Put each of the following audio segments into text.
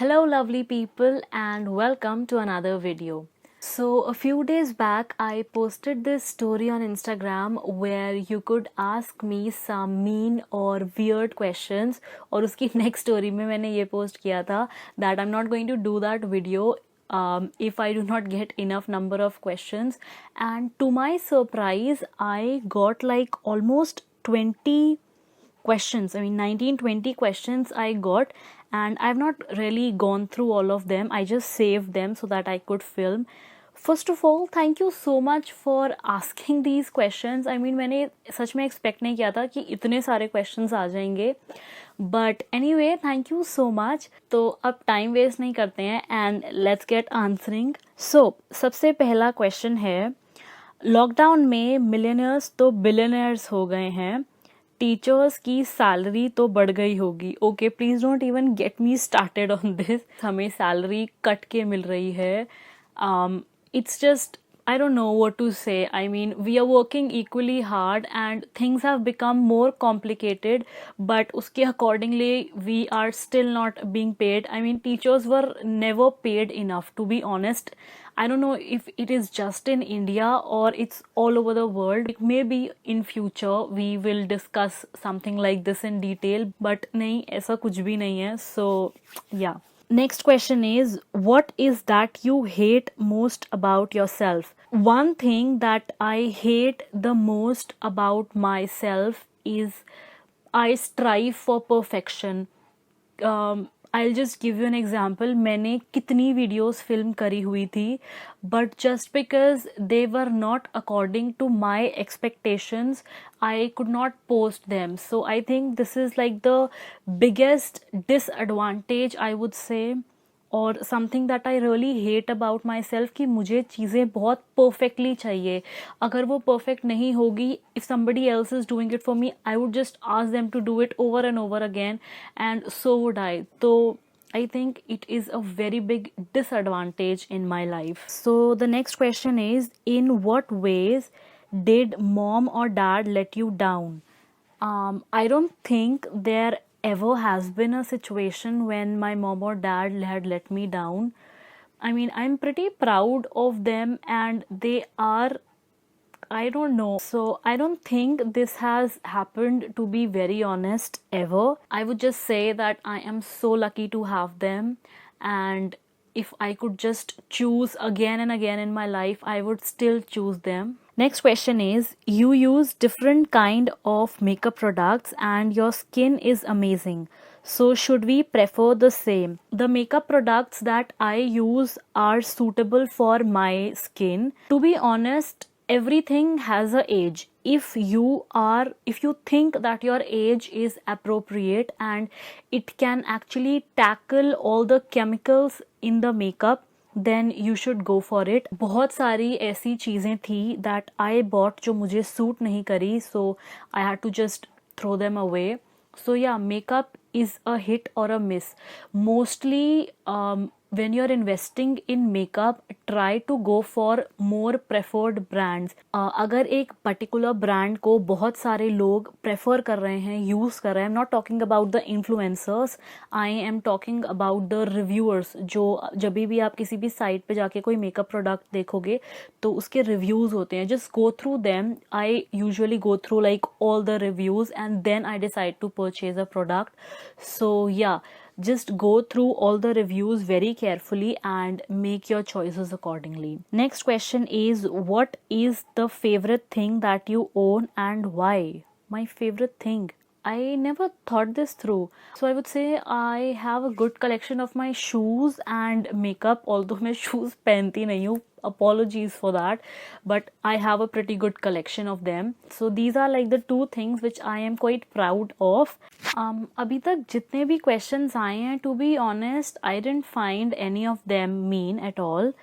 Hello lovely people and welcome to another video. So a few days back I posted this story on Instagram where you could ask me some mean or weird questions और उसकी next story में मैंने ये post किया था that I'm not going to do that video if I do not get enough number of questions, and to my surprise I got like almost 20 questions. I mean 19-20 questions I got, and I've not really gone through all of them. I just saved them so that I could film. First of all, thank you so much for asking these questions. I mean मैंने सच में expect नहीं किया था कि इतने सारे questions आ जाएंगे. But anyway, thank you so much. तो अब time waste नहीं करते हैं and let's get answering. So सबसे पहला question है, लॉकडाउन में मिलियनर्स तो बिलियनर्स हो गए हैं, टीचर्स की सैलरी तो बढ़ गई होगी. Okay, please don't even get me started on this. हमें सैलरी कट के मिल रही है. It's just I don't know what to say. I mean, we are working equally hard and things have become more complicated, but uske accordingly we are still not being paid. I mean, teachers were never paid enough, to be honest. I don't know if it is just in India or it's all over the world. Maybe in future we will discuss something like this in detail, but nahi, aisa kuch bhi nahi hai. So yeah. Next question is, what is that you hate most about yourself? One thing that I hate the most about myself is I strive for perfection. I'll just give you an example. मैंने कितनी videos film करी हुई थी, but just because they were not according to my expectations, I could not post them. So I think this is like the biggest disadvantage, I would say, और something that I really hate about my self कि मुझे चीज़ें बहुत perfectly चाहिए. अगर वो perfect नहीं होगी, if somebody else is doing it for me, I would just ask them to do it over and over again, and so would I. तो I think it is a very big disadvantage in my life. So the next question is, in what ways did mom or dad let you down? I don't think there ever has been a situation when my mom or dad had let me down. I mean, I'm pretty proud of them and they are, I don't know. So I don't think this has happened, to be very honest, ever. I would just say that I am so lucky to have them, and if I could just choose again and again in my life, I would still choose them. Next question is, you use different kind of makeup products and your skin is amazing. So should we prefer the same? The makeup products that I use are suitable for my skin. To be honest, everything has a age. If you think that your age is appropriate and it can actually tackle all the chemicals in the makeup, then you should go for it. बहुत सारी ऐसी चीज़ें थी that I bought जो मुझे suit नहीं करी, so I had to just throw them away. So yeah, makeup is a hit or a miss. Mostly when you're investing in makeup, try to go for more preferred brands. अगर एक particular brand को बहुत सारे लोग prefer कर रहे हैं, use कर रहे हैं, I'm not talking about the influencers, I am talking about the reviewers. जो जब भी आप किसी भी site पे जाके कोई makeup product देखोगे तो उसके reviews होते हैं. Just go through them. I usually go through like all the reviews and then I decide to purchase a product. So yeah, just go through all the reviews very carefully and make your choices accordingly. Next question is, what is the favorite thing that you own and why? My favorite thing, I never thought this through. So I would say I have a good collection of my shoes and makeup, although मैं shoes पहनती नहीं हूँ. Apologies for that, but I have a pretty good collection of them. So these are like the two things which I am quite proud of. अभी तक जितने भी questions आए हैं, to be honest, I didn't find any of them mean at all.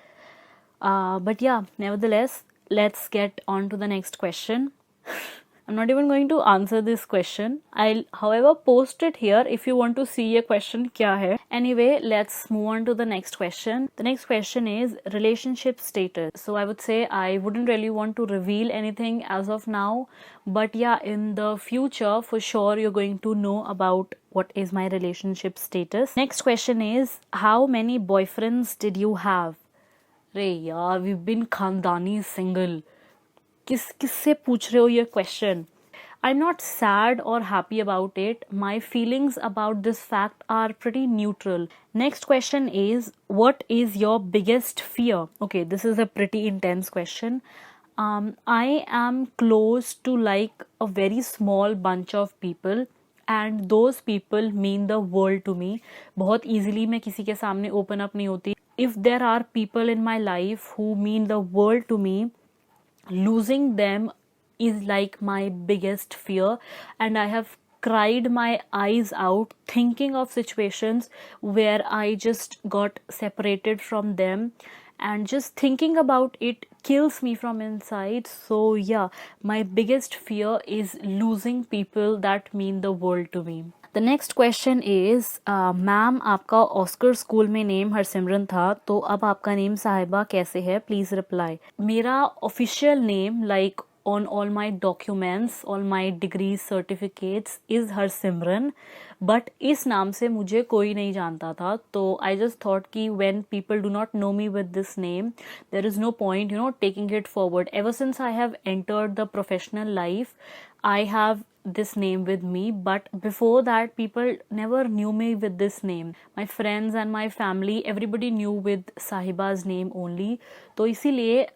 But yeah, nevertheless, let's get on to the next question. I'm not even going to answer this question. I'll however post it here if you want to see a question kya hai. Anyway, let's move on to the next question. The next question is relationship status. So I would say I wouldn't really want to reveal anything as of now, but yeah, in the future for sure you're going to know about what is my relationship status. Next question is, how many boyfriends did you have? रे यार, we've been खानदानी single. किससे पूछ रहे हो ये question? I'm not sad or happy about it. My feelings about this fact are pretty neutral. Next question is, what is your biggest fear? Okay, this is a pretty intense question. I am close to like a very small bunch of people and those people mean the world to me. बहुत easily मैं किसी के सामने open up नहीं होती. If there are people in my life who mean the world to me, losing them is like my biggest fear, and I have cried my eyes out thinking of situations where I just got separated from them, and just thinking about it kills me from inside. So yeah, my biggest fear is losing people that mean the world to me. The next question is, ma'am आपका Oscar school में name Harsimran था, तो अब आपका name Sahiba कैसे है? Please reply. मेरा official name like on all my documents, all my degrees, certificates is Harsimran, but इस नाम से मुझे कोई नहीं जानता था. तो I just thought कि when people do not know me with this name, there is no point, taking it forward. Ever since I have entered the professional life, I have this name with me, but before that people never knew me with this name. My friends and my family, everybody knew with Sahiba's name only. तो इसीलिए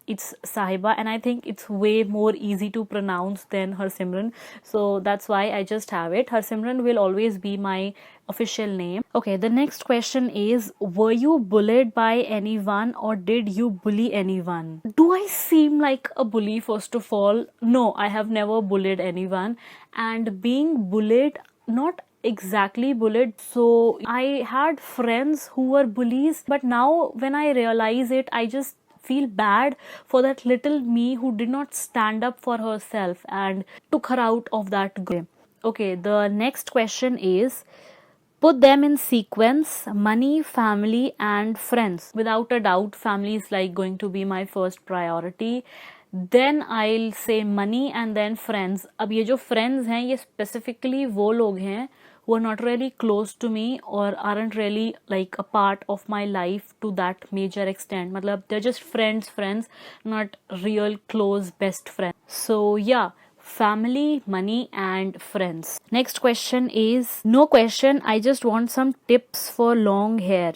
it's Sahiba, and I think it's way more easy to pronounce than Harsimran, so that's why I just have it. Harsimran will always be my official name. Okay, the next question is, were you bullied by anyone or did you bully anyone? Do I seem like a bully? First of all, no, I have never bullied anyone, and being bullied, not exactly bullied. So I had friends who were bullies, but now when I realize it, I just feel bad for that little me who did not stand up for herself and took her out of that group. Okay, the next question is, put them in sequence: money, family and friends. Without a doubt, family is like going to be my first priority, then I'll say money and then friends. अब ये जो friends हैं, ये specifically वो लोग हैं who are not really close to me or aren't really like a part of my life to that major extent. मतलब they're just friends, not real close best friends. So yeah, family, money and friends. Next question is, no question, I just want some tips for long hair.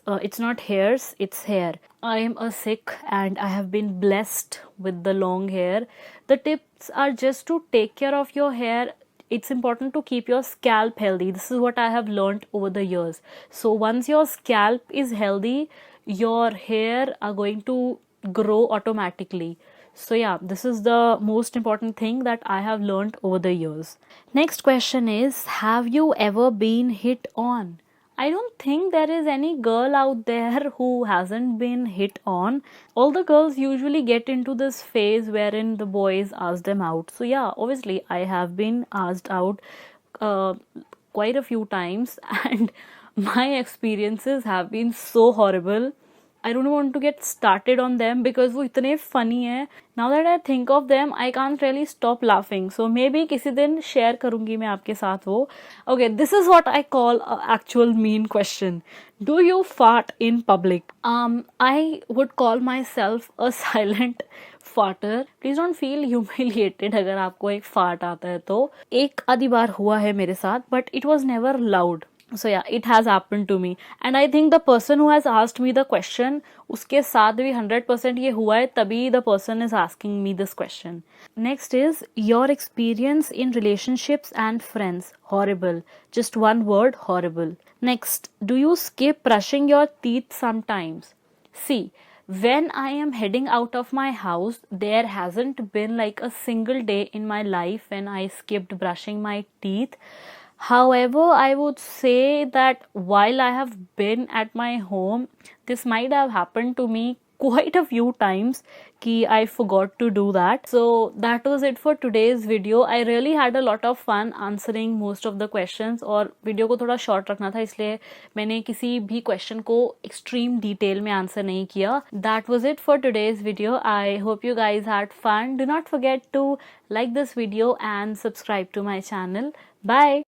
It's not hairs, it's hair. I am a Sikh and I have been blessed with the long hair. The tips are just to take care of your hair. It's important to keep your scalp healthy. This is what I have learned over the years. So once your scalp is healthy, your hair are going to grow automatically. So yeah, this is the most important thing that I have learned over the years. Next question is, have you ever been hit on? I don't think there is any girl out there who hasn't been hit on. All the girls usually get into this phase wherein the boys ask them out. So yeah, obviously I have been asked out quite a few times and my experiences have been so horrible. I don't want to get started on them because वो इतने funny हैं. Now that I think of them, I can't really stop laughing. So maybe किसी दिन share करूँगी मैं आपके साथ वो. Okay, this is what I call a actual mean question. Do you fart in public? I would call myself a silent farter. Please don't feel humiliated अगर आपको एक fart आता है तो. एक आधी बार हुआ है मेरे साथ, but it was never loud. So yeah, it has happened to me, and I think the person who has asked me the question, उसके साथ भी 100% ये हुआ है, तभी the person is asking me this question. Next is, your experience in relationships and friends. Horrible. Just one word, horrible. Next, do you skip brushing your teeth sometimes? See, when I am heading out of my house, there hasn't been like a single day in my life when I skipped brushing my teeth. However, I would say that while I have been at my home, this might have happened to me quite a few times कि I forgot to do that. So that was it for today's video. I really had a lot of fun answering most of the questions, और video को थोड़ा short रखना था इसलिए मैंने किसी भी क्वेश्चन को एक्सट्रीम डिटेल में आंसर नहीं किया. That was it for today's video. I hope you guys had fun. Do not forget to like this video and subscribe to my channel. Bye.